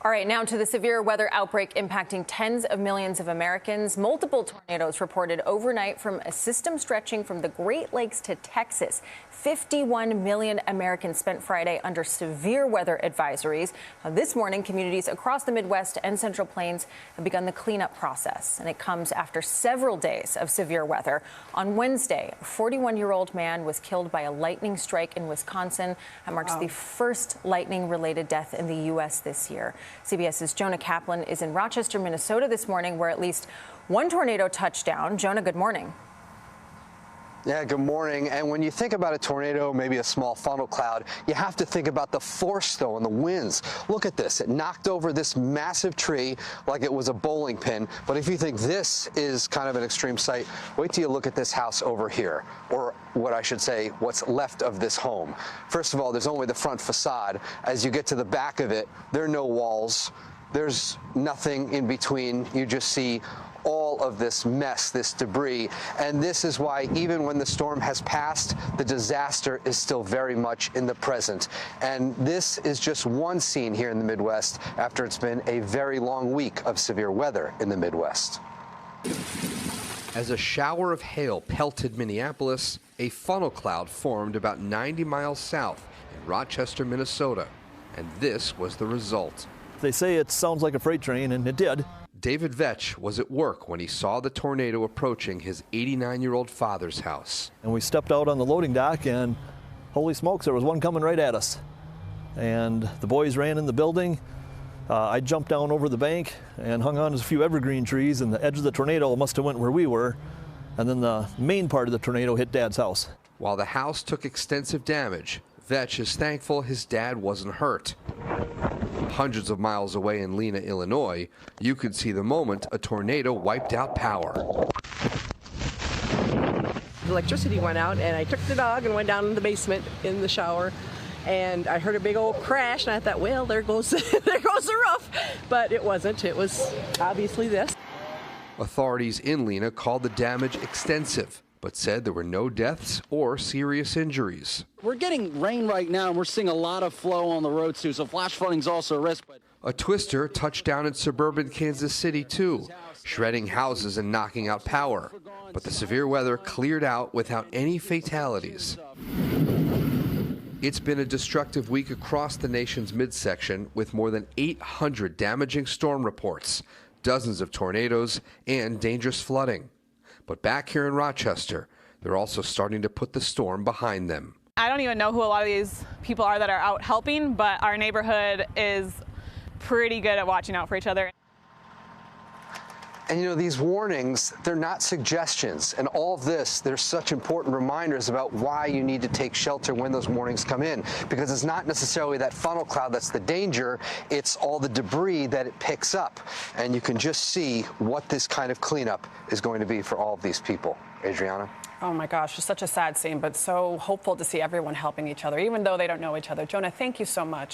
All right, now to the severe weather outbreak impacting tens of millions of Americans. Multiple tornadoes reported overnight from a system stretching from the Great Lakes to Texas. 51 million Americans spent Friday under severe weather advisories. Now, this morning, communities across the Midwest and Central Plains have begun the cleanup process, and it comes after several days of severe weather. On Wednesday, a 41-year-old man was killed by a lightning strike in Wisconsin. That marks the first lightning-related death in the U.S. this year. CBS's Jonah Kaplan is in Rochester, Minnesota this morning, where at least one tornado touched down. Jonah, good morning. Yeah, good morning. And when you think about a tornado, maybe a small funnel cloud, you have to think about the force, though, and the winds. Look at this. It knocked over this massive tree like it was a bowling pin. But if you think this is kind of an extreme sight, wait till you look at this house over here, or what I should say, what's left of this home. First of all, there's only the front facade. As you get to the back of it, there are no walls. There's nothing in between. You just see all of this mess, this debris. And this is why even when the storm has passed, the disaster is still very much in the present. And this is just one scene here in the Midwest after it's been a very long week of severe weather in the Midwest. As a shower of hail pelted Minneapolis, a funnel cloud formed about 90 miles south in Rochester, Minnesota. And this was the result. They say it sounds like a freight train, and it did. David Vetch was at work when he saw the tornado approaching his 89-year-old father's house. And we stepped out on the loading dock, and holy smokes, there was one coming right at us. And the boys ran in the building. I jumped down over the bank and hung on to a few evergreen trees, and the edge of the tornado must have went where we were. And then the main part of the tornado hit Dad's house. While the house took extensive damage, Vetch is thankful his dad wasn't hurt. Hundreds of miles away in Lena, Illinois, you could see the moment a tornado wiped out power. The electricity went out, and I took the dog and went down in the basement in the shower, and I heard a big old crash, and I thought, well, there goes, there goes the roof. But it wasn't. It was obviously this. Authorities in Lena called the damage extensive, but said there were no deaths or serious injuries. We're getting rain right now, and we're seeing a lot of flow on the roads, too, so flash flooding is also a risk. A twister touched down in suburban Kansas City, too, shredding houses and knocking out power. But the severe weather cleared out without any fatalities. It's been a destructive week across the nation's midsection, with more than 800 damaging storm reports, dozens of tornadoes, and dangerous flooding. But back here in Rochester, they're also starting to put the storm behind them. I don't even know who a lot of these people are that are out helping, but our neighborhood is pretty good at watching out for each other. And you know, these warnings, they're not suggestions. And all of this, there's such important reminders about why you need to take shelter when those warnings come in. Because it's not necessarily that funnel cloud that's the danger, it's all the debris that it picks up. And you can just see what this kind of cleanup is going to be for all of these people. Adriana? Oh my gosh, it's such a sad scene, but so hopeful to see everyone helping each other, even though they don't know each other. Jonah, thank you so much.